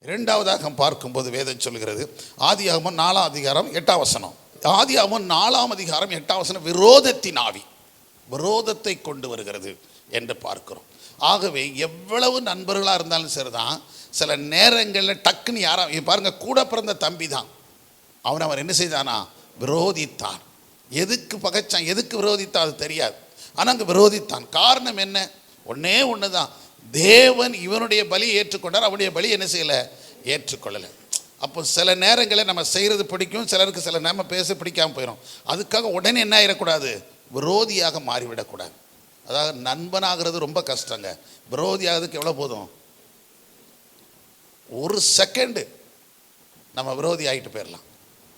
இரண்டாவதாக பார்க்கும்போது வேதம் சொல்கிறது ஆதியாகமம் 4ஆம் அதிகாரம் 8ஆம் வசனம். ஆதியாகமம் 4ஆம் அதிகாரம் 8ஆம் வசனம் விரோதத்தின் ஆவி, விரோதத்தை கொண்டு வருகிறது என்று பார்க்கிறோம். ஆகவே எவ்வளவு நண்பர்களாக இருந்தாலும் சரிதான், சில நேரங்களில் டக்குன்னு யாரும் பாருங்க, கூட பிறந்த தம்பி தான், அவர் என்ன செய்தானா, விரோதித்தான். எதுக்கு பகைச்சான், எதுக்கு விரோதித்தான் அது தெரியாது, ஆனால் அங்கே விரோதித்தான். காரணம் என்ன? ஒன்னே ஒன்று தான், தேவன் இவனுடைய பலியை ஏற்றுக்கொண்டார், அவனுடைய பலி என்ன செய்யலை, ஏற்றுக்கொள்ளலை. அப்போ சில நேரங்களில் நம்ம செய்கிறது பிடிக்கும், சிலருக்கு சில நேரம் பேச பிடிக்காமல் போயிடும். அதுக்காக உடனே என்ன ஆகிடக்கூடாது, விரோதியாக மாறிவிடக்கூடாது. அதாவது நண்பனாகிறது ரொம்ப கஷ்டங்க, விரோதியாகிறதுக்கு எவ்வளோ போதும், ஒரு செகண்டு நம்ம விரோதி ஆகிட்டு போயிடலாம்.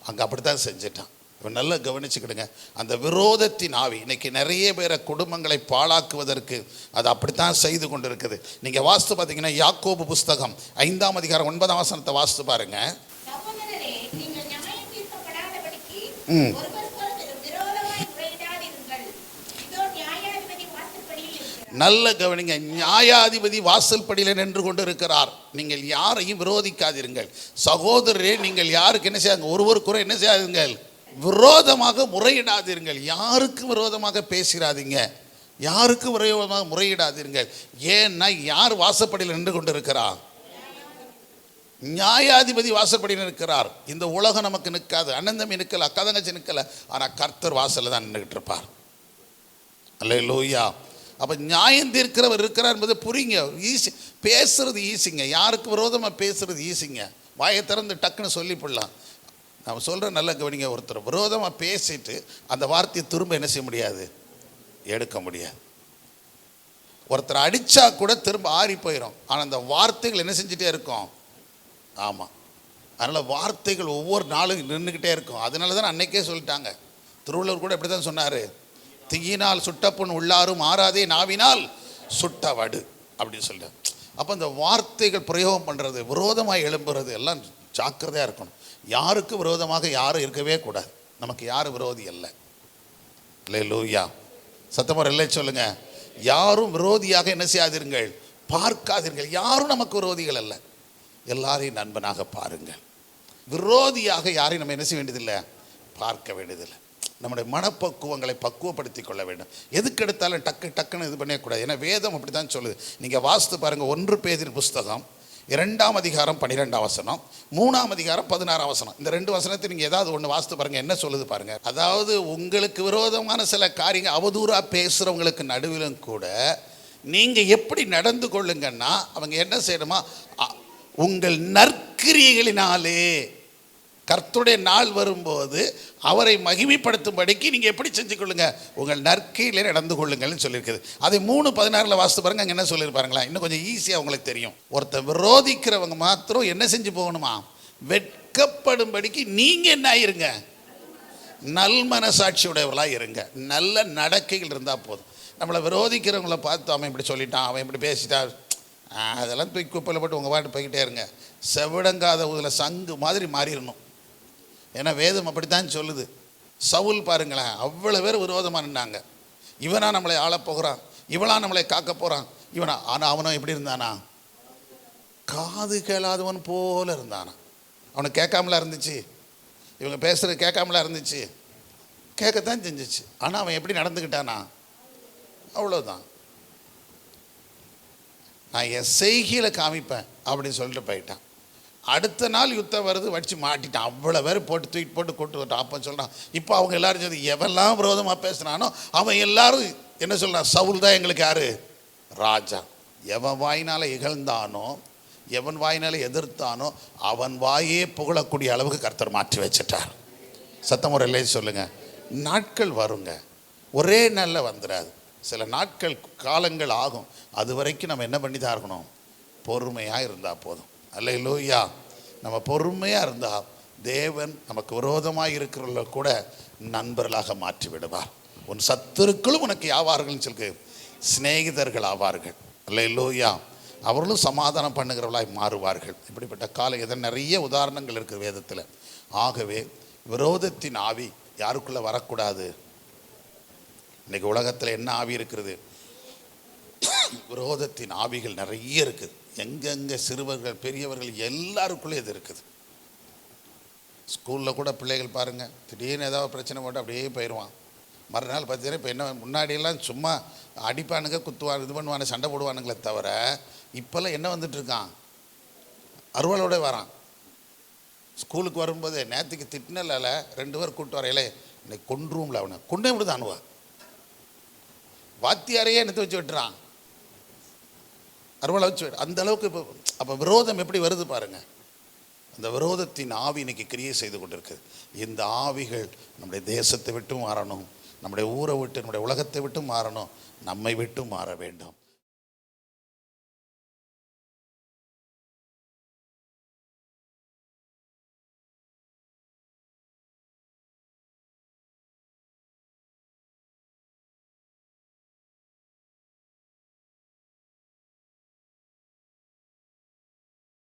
அங்கே அப்படி தான் செஞ்சிட்டான். இவன் நல்லா கவனிச்சுக்கிடுங்க, அந்த விரோதத்தின் ஆவி இன்னைக்கு நிறைய பேரை குடும்பங்களை பாழாக்குவதற்கு அது அப்படித்தான் செய்து கொண்டு இருக்குது. நீங்கள் வாஸ்து பார்த்தீங்கன்னா யாக்கோபு புஸ்தகம் 5ஆம் அதிகாரம் 9ஆம் வசனத்தை வாஸ்து பாருங்க. நல்ல கவனிங்க, நியாயாதிபதி வாசல் படியில் நின்று கொண்டு இருக்கிறார். நீங்கள் யாரையும் விரோதிக்காதீர்கள் சகோதரரே. நீங்கள் யாருக்கு என்ன செய்யாங்க, ஒருவருக்குறை என்ன செய்யாதீர்கள், விரோதமாக முறையிடாதீர்கள். யாருக்கு விரோதமாக பேசிடாதீங்க, யாருக்கு விரோதமாக முறையிடாதீர்கள். ஏன்னா யார் வாசப்படியில் நின்று கொண்டு இருக்கிறார், நியாயாதிபதி வாசப்படியில் இருக்கிறார். இந்த உலகம் நமக்கு நிற்காது, அண்ணன் தம்பி நிற்கல, அக்கா தங்கச்சி நிற்கல, ஆனால் கர்த்தர் வாசலில் தான் நின்றுகிட்டு இருப்பார். அல்லேலூயா. அப்போ நியாயம் தீர்க்கிறவர் இருக்கிறார் என்பது புரியுங்க. ஈஸி, பேசுறது ஈஸிங்க, யாருக்கு விரோதமாக பேசுறது ஈஸிங்க, வாயை திறந்து டக்குன்னு சொல்லிவிடலாம். நான் சொல்கிறேன் நல்ல கவனிங்க, ஒருத்தர் விரோதமாக பேசிட்டு அந்த வார்த்தையை திரும்ப என்ன செய்ய முடியாது, எடுக்க முடியாது. ஒருத்தர் அடித்தா கூட திரும்ப ஆறி போயிடும், ஆனால் அந்த வார்த்தைகள் என்ன செஞ்சுட்டே இருக்கும். ஆமாம், அதனால் வார்த்தைகள் ஒவ்வொரு நாளும் நின்றுக்கிட்டே இருக்கும். அதனால தான் அன்னைக்கே சொல்லிட்டாங்க, திருவள்ளுவர் கூட எப்படி தான் சொன்னார், தீயினால் சுட்டப்புண் உள்ளாரும் ஆறாதே நாவினால் சுட்டவடு அப்படின்னு சொல்லிட்டார். அப்போ இந்த வார்த்தைகள் பிரயோகம் பண்ணுறது, விரோதமாக எழும்புறது எல்லாம் ஜாக்கிரதையாக இருக்கணும். யாருக்கு விரோதமாக யாரும் இருக்கவே கூடாது. நமக்கு யாரும் விரோதி அல்ல. அல்லேலூயா. சத்தமாக இல்லை சொல்லுங்க. யாரும் விரோதியாக என்ன செய்யாதீர்கள், பார்க்காதீர்கள். யாரும் நமக்கு விரோதிகள் அல்ல, எல்லாரையும் நண்பனாக பாருங்கள். விரோதியாக யாரையும் நம்ம என்ன செய்ய வேண்டியதில்லை, பார்க்க வேண்டியதில்லை. நம்முடைய மனப்பக்குவங்களை பக்குவப்படுத்தி கொள்ள வேண்டும். எதுக்கு எடுத்தாலும் டக்குன்னு இது பண்ணக்கூடாது. ஏன்னா வேதம் அப்படி தான் சொல்லுது. நீங்கள் வாஸ்து பாருங்கள், 1 பேதுரு புஸ்தகம் 2ஆம் அதிகாரம் 12ஆம் வசனம், 3ஆம் அதிகாரம் 16ஆம் வசனம். இந்த 2 வசனத்தை நீங்கள் ஏதாவது ஒன்று வாஸ்து பாருங்கள், என்ன சொல்லுது பாருங்கள். அதாவது உங்களுக்கு விரோதமான சில காரியங்கள் அவதூறாக பேசுகிறவங்களுக்கு நடுவிலும் கூட நீங்கள் எப்படி நடந்து கொள்ளுங்கன்னா, அவங்க என்ன செய்யணுமா, உங்கள் நற்கிரியைகளினாலே கர்த்தருடைய நாள் வரும்போது அவரை மகிமைப்படுத்தும்படிக்கு நீங்கள் எப்படி செஞ்சு கொள்ளுங்க, உங்கள் நற்கையிலே நடந்து கொள்ளுங்கள்னு சொல்லியிருக்குது. அதை 3:16 வாசித்து பாருங்க. அங்கே என்ன சொல்லியிருப்பாருங்களா, இன்னும் கொஞ்சம் ஈஸியாக உங்களுக்கு தெரியும். ஒருத்தர் விரோதிக்கிறவங்க மாத்திரம் என்ன செஞ்சு போகணுமா, வெட்கப்படும்படிக்கு நீங்கள் என்ன ஆயிருங்க, நல் மனசாட்சியுடையவர்களாக இருங்க. நல்ல நடக்கைகள் இருந்தால் போதும். நம்மளை விரோதிக்கிறவங்கள பார்த்து அவன் இப்படி சொல்லிட்டான், அவன் இப்படி பேசிட்டான், அதெல்லாம் தூக்கி குப்பையில் போட்டு உங்கள் பாட்டு போய்கிட்டே இருங்க. செவிடங்காத ஊதில் சங்கு மாதிரி மாறிடணும். ஏன்னா வேதம் அப்படித்தான் சொல்லுது. சவுல் பாருங்களேன், அவ்வளோ பேர் விரோதமாக நின்னாங்க. இவனா நம்மளை ஆளப்போகிறான், இவனா நம்மளை காக்க போகிறான், இவனா. ஆனால் அவனும் எப்படி இருந்தானா, காது கேளாதவன் போல இருந்தானா. அவனுக்கு கேட்காமலா இருந்துச்சு, இவங்க பேசுகிறது கேட்காமலா இருந்துச்சு, கேட்கத்தான் செஞ்சிச்சு. ஆனால் அவன் எப்படி நடந்துக்கிட்டானா, அவ்வளோதான். நான் என் செய்கையில் காமிப்பேன் அப்படின்னு சொல்லிட்டு போயிட்டான். அடுத்த நாள் யுத்தம் வருது, வச்சு மாட்டிட்டான். அவ்வளோ பேர் போட்டு தூக்கிட்டு போட்டு கொண்டு விட்டான். அப்போ சொல்கிறான், இப்போ அவங்க எல்லாரும் சொல்லி எவெல்லாம் விரோதமாக பேசுனானோ அவன் எல்லாரும் என்ன சொல்கிறான், சவுல் தான் எங்களுக்கு யார், ராஜா. எவன் வாயினால் இகழ்ந்தானோ, எவன் வாயினால் எதிர்த்தானோ அவன் வாயே புகழக்கூடிய அளவுக்கு கர்த்தர் மாற்றி வச்சிட்டார். சத்தமுறையிலே சொல்லுங்கள். நாட்கள் வருங்க, ஒரே நாளில் வந்துடாது, சில நாட்கள் காலங்கள் ஆகும். அது வரைக்கும் நம்ம என்ன பண்ணி தான் இருக்கணும், பொறுமையாக இருந்தால் போதும். அல்லேலூயா. நம்ம பொறுமையாக இருந்தால் தேவன் நமக்கு விரோதமாக இருக்கிறவங்கள கூட நண்பர்களாக மாற்றி விடுவார். உன் சத்துருக்களும் உனக்கு யாவார்கள்னு சொல்லி சிநேகிதர்கள் ஆவார்கள். அல்லேலூயா. அவர்களும் சமாதானம் பண்ணுகிறவர்களாய் மாறுவார்கள். இப்படிப்பட்ட காலம் இதில் நிறைய உதாரணங்கள் இருக்குது வேதத்தில். ஆகவே விரோதத்தின் ஆவி யாருக்குள்ளே வரக்கூடாது. இன்றைக்கி உலகத்தில் என்ன ஆவி இருக்கிறது, விரோதத்தின் ஆவிகள் நிறைய இருக்குது. எங்கெங்கே சிறுவர்கள் பெரியவர்கள் எல்லாருக்குள்ளே இது இருக்குது. ஸ்கூலில் கூட பிள்ளைகள் பாருங்கள், திடீர்னு ஏதாவது பிரச்சனை போட்டு அப்படியே போயிடுவான். மறுநாள் பார்த்தீங்கன்னா இப்போ என்ன, முன்னாடியெல்லாம் சும்மா அடிப்பானுங்க, குத்துவான், இது பண்ணுவானு, சண்டை போடுவானுங்களே தவிர இப்போல்லாம் என்ன வந்துட்டுருக்கான், அருவாளோட வரான். ஸ்கூலுக்கு வரும்போது நேற்றுக்கு திட்டினல 2 பேர் கூப்பிட்டு வரையிலே இன்னைக்கு கொன்றும்ல, அவனை கொண்டே விடுதானுவா, வாத்தியாரையே எடுத்து வச்சு விட்டுறான், அருவாளை வச்சு. அந்த அளவுக்கு இப்போ அப்போ விரோதம் எப்படி வருது பாருங்கள். அந்த விரோதத்தின் ஆவி இன்னைக்கு கிரியை செய்து கொண்டிருக்கு. இந்த ஆவிகள் நம்முடைய தேசத்தை விட்டு மாறணும், நம்முடைய ஊரை விட்டு, நம்முடைய உலகத்தை விட்டு மாறணும், நம்மை விட்டு மாற வேண்டும்.